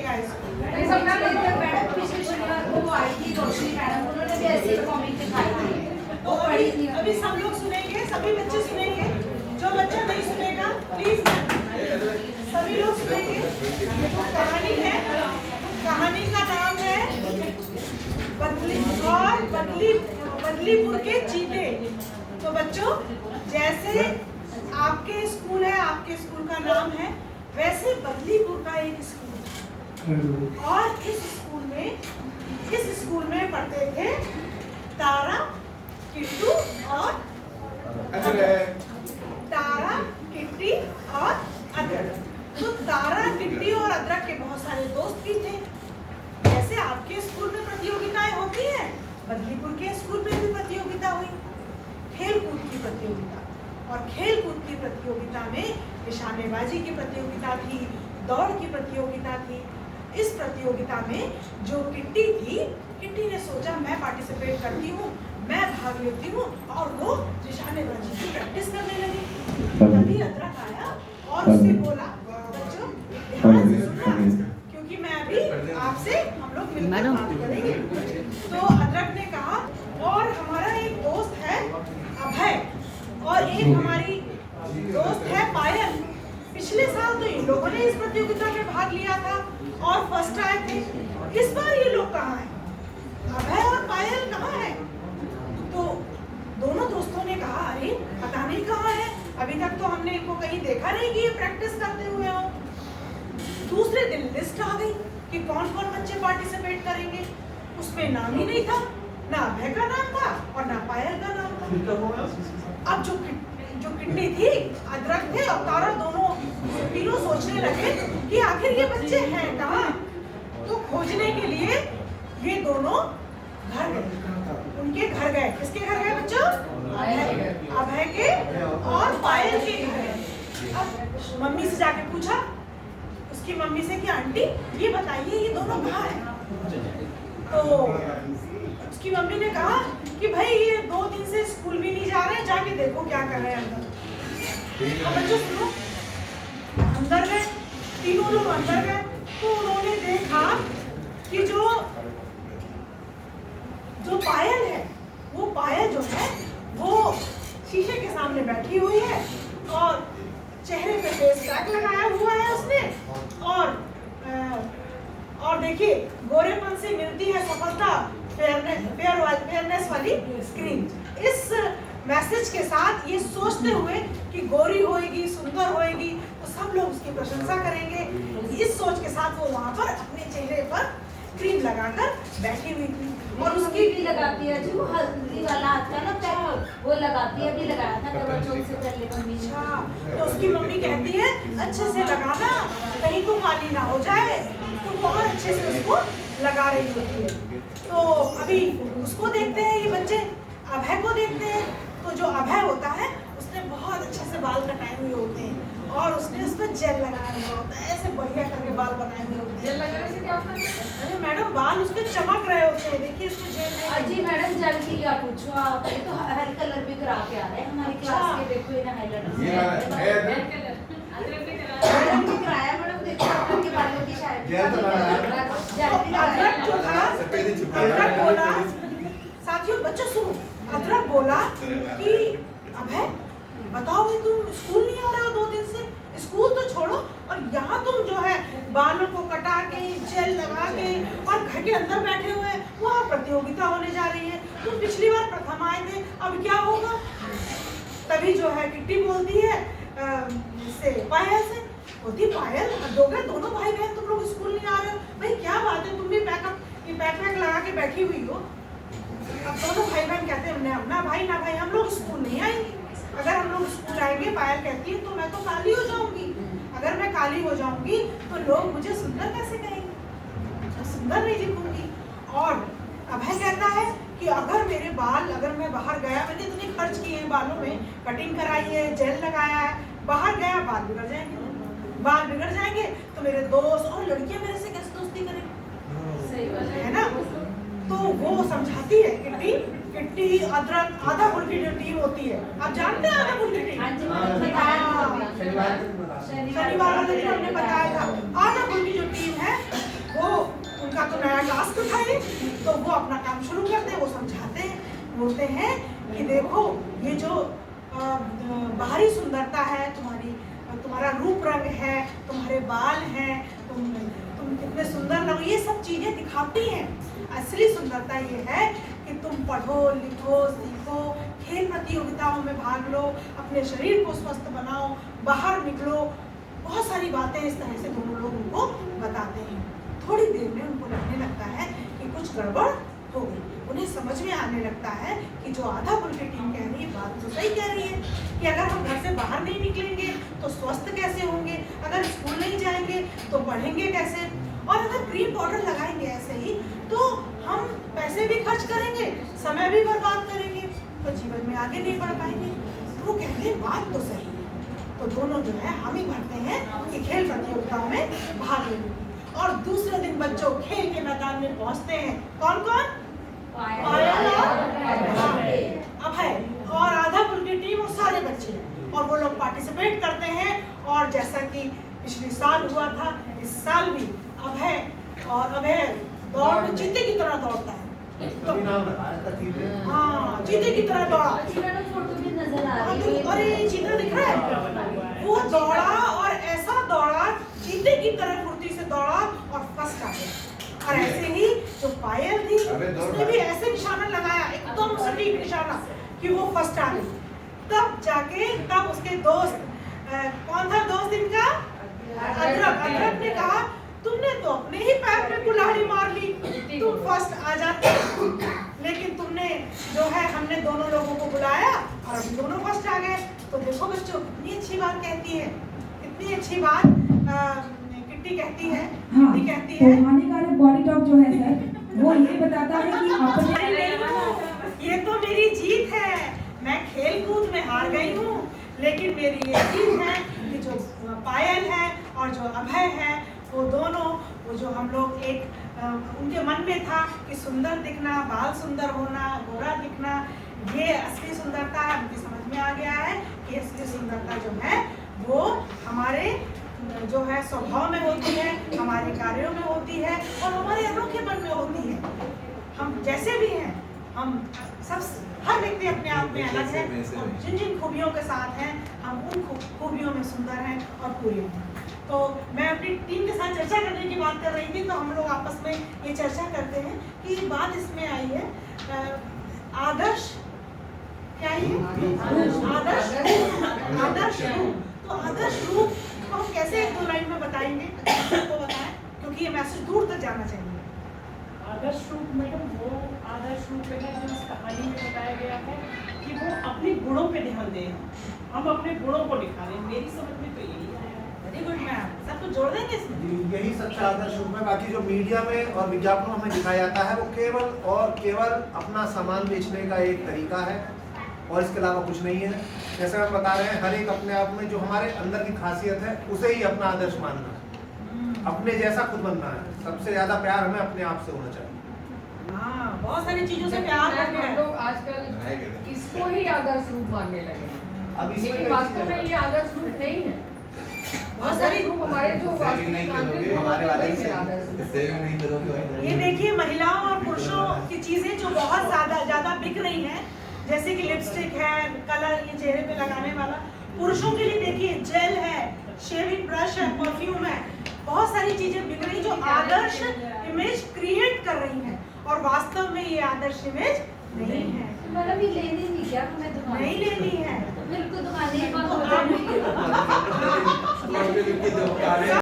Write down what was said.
चलेगा इसको। पिछले शनिवार को वो आई थी रोशनी मैडम, उन्होंने भी ऐसी कॉमिक दिखाई थी, वो पढ़ी थी। अभी सब लोग सुनेंगे, सभी बच्चे सुनेंगे, जो बच्चा नहीं सुनेगा प्लीज सभी लोग सुनेंगे। तो कहानी है, कहानी का नाम है बदलीपुर के चीते। तो बच्चों जैसे आपके स्कूल है, आपके स्कूल का नाम है, वैसे बदलीपुर का एक स्कूल, और इस स्कूल में पढ़ते थे तारा, किट्टू और तारा, किट्टी और अदरक। तो तारा, किट्टी और अदरक के बहुत सारे दोस्त भी थे। जैसे आपके स्कूल में प्रतियोगिताएं होती हैं, बदलीपुर के स्कूल में भी प्रतियोगिता हुई, खेल कूद की प्रतियोगिता। और खेल कूद की प्रतियोगिता में निशानेबाजी की प्रतियोगिता थी, दौड़ की प्रतियोगिता थी। इस प्रतियोगिता में जो किट्टी थी, किट्टी ने सोचा मैं पार्टिसिपेट करती हूँ, मैं भाग लेती हूँ, और वो निशानेबाजी की प्रैक्टिस करने लगी। तभी अदरक आया और उससे बोला, बच्चों ध्यान से सुनना, क्योंकि मैं अभी आपसे हम लोग मिलकर बात करेंगे। तो अदरक ने कहा, और हमारा एक दोस्त है अभय, और एक हमारी दोस्त है पायल। पिछले साल तो इन लोगों ने इस प्रतियोगिता में भाग लिया था और फर्स्ट आए थे। इस बार ये लोग कहाँ हैं? अभय और पायल कहाँ हैं? तो दोनों दोस्तों ने कहा, अरे पता नहीं कहाँ है, अभी तक तो हमने इनको कहीं देखा नहीं कि ये प्रैक्टिस करते हुए हो। दूसरे दिन लिस्ट आ गई कि कौन कौन बच्चे पार्टिसिपेट करेंगे। उसमें नाम ही नहीं था, ना अभय का नाम था और ना पायल का नाम था। अब जो किट्टी थी, अदरक थे और तारा तीनों सोचने लगे कि आखिर ये बच्चे हैं कहाँ। तो खोजने के लिए ये दोनों घर गए, उनके घर गए। किसके घर गए बच्चों? अभय के और पायल के घर गए। अब मम्मी से जाके पूछा, उसकी मम्मी से कि आंटी ये बताइए ये दोनों कहाँ हैं? तो उसकी मम्मी ने कहा कि भाई ये 2 दिन से स्कूल भी नहीं जा रहे, जाके देखो क्या कर रहे हैं अंदर। अब बच्चों सुनो, अंदर गए, तीनों लोग अंदर गए, तो उन्होंने देखा कि जो पायल है, वो पायल जो है वो शीशे के सामने बैठी हुई है और चेहरे पे फेस पैक लगाया हुआ है उसने, और देखिए गोरेपन से मिलती है सफलता, फेयरनेस वाली स्क्रीन। इस मैसेज के साथ ये सोचते हुए कि गोरी होएगी, सुंदर होएगी, तो सब लोग उसकी प्रशंसा करेंगे। इस सोच के साथ वो वहाँ पर अपने चेहरे पर क्रीम लगाकर बैठी हुई थी। और उसकी भी लगाती है जो हल्दी वाला आता है ना पैक, वो लगाती है, भी लगाया था कवर चौक से पहले मम्मी ने। तो उसकी मम्मी कहती है अच्छे से लगाना, कहीं को काली ना हो जाए, तो बहुत अच्छे से उसको लगा रही होती है। तो अभी उसको देखते हैं ये बच्चे, अभय को देखते हैं। तो जो अभय होता है उसने बहुत अच्छे से बाल कटाए हुए होते हैं और उसने उस पर जेल लगाया हुआ होता है, ऐसे बढ़िया करके बाल बनाए हुए होते हैं। जेल लगाने से क्या होता है? अरे मैडम बाल उसके चमक रहे होते हैं, देखिए इसको जेल में। अजी मैडम जेल की क्या पूछो आप, ये तो हेयर कलर भी करा के आ रहे हैं हमारी क्लास के। देखो ये हाईलाइटर मैडम ने कराया, मैडम देखो आपके बालों की शायद अदरक जो था, अदरक बोला, साथियों बच्चों सुनो, अदरक बोला कि अभय बताओ भाई तुम स्कूल नहीं आ रहे हो 2 दिन से, स्कूल तो छोड़ो और यहाँ तुम जो है बालों को कटा के जेल लगा के और घर के अंदर बैठे हुए, वहाँ प्रतियोगिता होने जा रही है, तुम पिछली बार प्रथम आए थे, अब क्या होगा? तभी जो है किट्टी बोलती है पायल से, होती पायल दोनों भाई बहन तुम लोग स्कूल नहीं आ रहे हो, भाई क्या बात है, तुम भी पैक लगा के बैठी हुई हो। अब दोनों भाई बहन कहते हैं ना भाई हम लोग स्कूल नहीं आएंगे, अगर हम लोग स्कूल आएंगे, पायल कहती है तो मैं तो काली हो जाऊंगी, अगर मैं काली हो जाऊंगी तो लोग मुझे सुंदर कैसे कहेंगे, सुंदर नहीं दिखूंगी। और अभय कहता है कि अगर मेरे बाल, अगर मैं बाहर गया, मैंने इतने खर्च किए हैं बालों में, कटिंग कराई है, जेल लगाया है, बाहर गया बाल बिगड़ जाएंगे तो मेरे दोस्त और लड़कियां मेरे से कैसे दोस्ती करेंगी, सही बात है ना। तो वो समझाती है किट्टी अदरक आधा फुल की जो टीम होती है, आप जानते हैं आधा फुल की टीम? शनिवार वाले दिन हमने बताया था। आधा फुल की जो टीम है तो वो अपना काम शुरू करते हैं, वो समझाते हैं, बोलते हैं कि देखो ये जो बाहरी सुंदरता है तुम्हारा रूप रंग है, तुम्हारे बाल हैं, तुम कितने सुंदर लगो, ये सब चीजें दिखाती हैं। असली सुंदरता ये है कि तुम पढ़ो लिखो सीखो, खेल प्रतियोगिताओं में भाग लो, अपने शरीर को स्वस्थ बनाओ, बाहर निकलो। बहुत सारी बातें इस तरह से दोनों लोग उनको बताते हैं। थोड़ी देर में उनको लगने लगता है कि कुछ गड़बड़ हो गई। उन्हें समझ में आने लगता है कि जो आधा पुल की टीम कह रही है बात तो सही कह रही है कि अगर हम घर से बाहर नहीं निकलेंगे तो स्वस्थ कैसे होंगे, अगर स्कूल नहीं जाएंगे तो पढ़ेंगे कैसे, और अगर क्रीम पाउडर लगाएंगे ऐसे ही तो हम पैसे भी खर्च करेंगे, समय भी बर्बाद करेंगे, तो जीवन में आगे नहीं बढ़ पाएंगे। तो वो कहते हैं बात तो सही है। तो दोनों जो है हामी भरते हैं कि खेल प्रतियोगिताओं में भाग लेंगे। और दूसरे दिन बच्चों खेल के मैदान में पहुंचते हैं। कौन कौन? पायल और अभय और आधा पुल की टीम और सारे बच्चे, और वो लोग पार्टिसिपेट करते हैं। और जैसा कि पिछले साल हुआ था, इस साल भी अभय दौड़ में चीते की तरह दौड़ता है। तो हाँ, चीते की तरह दौड़ा। फोटो भी नजर आ रही है। अरे चीता दिख रहा है? वो दौड़ा और ऐसा दौड़ा, चीते की तरह फुर्ती से दौड़ा और फर्स्ट आ गया। और ऐसे ही जो पायल थी उसने भी ऐसे निशाना लगाया, एकदम सटीक निशाना, कि वो फर्स्ट आ गई। तब उसके दोस्त, कौन था दोस्त इनका? अदरक ने कहा तुमने तो अपने ही पैर में कुल्हाड़ी मार ली, तुम फर्स्ट आ जाते, लेकिन तुमने जो है हमने दोनों लोगों को बुलाया और अभी दोनों फर्स्ट आ गए। तो देखो बच्चों कितनी अच्छी बात कहती है, कितनी अच्छी बात किट्टी कहती है। हाँ, किट्टी कहती है तो हानिकारक बॉडी टॉक जो है सर, वो ये बताता है कि अपने ये तो मेरी जीत है, मैं खेल कूद में हार गई हूँ, लेकिन मेरी ये जीत है कि जो पायल है और जो अभय है वो दोनों, वो जो हम लोग एक उनके मन में था कि सुंदर दिखना, बाल सुंदर होना, गोरा दिखना, ये असली सुंदरता है। मुझे समझ में आ गया है कि असली सुंदरता जो है वो हमारे जो है स्वभाव में होती है, हमारे कार्यों में होती है और हमारे अनोखेपन में होती है। हम जैसे भी हैं, हम सब, हर व्यक्ति अपने आप में अलग है और जिन जिन खूबियों के साथ हैं हम उन खूबियों में सुंदर हैं और पूरे हैं। तो मैं अपनी टीम के साथ चर्चा करने की बात कर रही थी, तो हम लोग आपस में ये चर्चा करते हैं कि बात इसमें आई है आदर्श, क्या है आदर्श रूप। तो आदर्श रूप को हम कैसे एक दो लाइन में बताएंगे, तो बताएं, क्योंकि ये मैसेज दूर तक जाना चाहिए। आदर्श रूप मैडम वो आदर्श रूप है जो इस कहानी में बताया गया है कि वो अपने गुणों पे ध्यान दें, हम अपने गुणों को निखारें। मेरी समझ में तो यही आया है। वेरी गुड मैम, सब कुछ जोड़ देंगे इसमें। यही सच्चा आदर्श रूप है। बाकी जो मीडिया में और विज्ञापनों में दिखाया जाता है वो केवल और केवल अपना सामान बेचने का एक तरीका है और इसके अलावा कुछ नहीं है। जैसे हम बता रहे हैं, हर एक अपने आप में जो हमारे अंदर की खासियत है उसे ही अपना आदर्श मानना है, अपने जैसा खुद बनना है। सबसे ज्यादा प्यार हमें अपने आप से होना चाहिए। हाँ, बहुत सारी चीजों से प्यार करते हम हैं। लोग आजकल इसको ही आदर्श रूप मानने लगे हैं। अब इसमें लेकिन वास्तव में ये आदर्श रूप नहीं है। बहुत सारी आदर्श रूप हमारे जो वास्तविक नागरिक हैं, हमारे वाले वही से। है आदर्श रूप। ये देखिए महिलाओं और पुरुषों की चीजें जो बहुत ज्यादा बिक रही हैं, जैसे कि लिपस्टिक है, कलर ये चेहरे पे लगाने वाला। पुरुषों के लिए देखिए जेल है, शेविंग ब्रश है, परफ्यूम है, बहुत सारी चीजें बिक रही जो आदर्श इमेज क्रिएट कर रही हैं और वास्तव में ये आदर्श इमेज नहीं है, मतलब ये लेनी नहीं क्या हमें दुकान? नहीं लेनी है। बिल्कुल दुकान नहीं,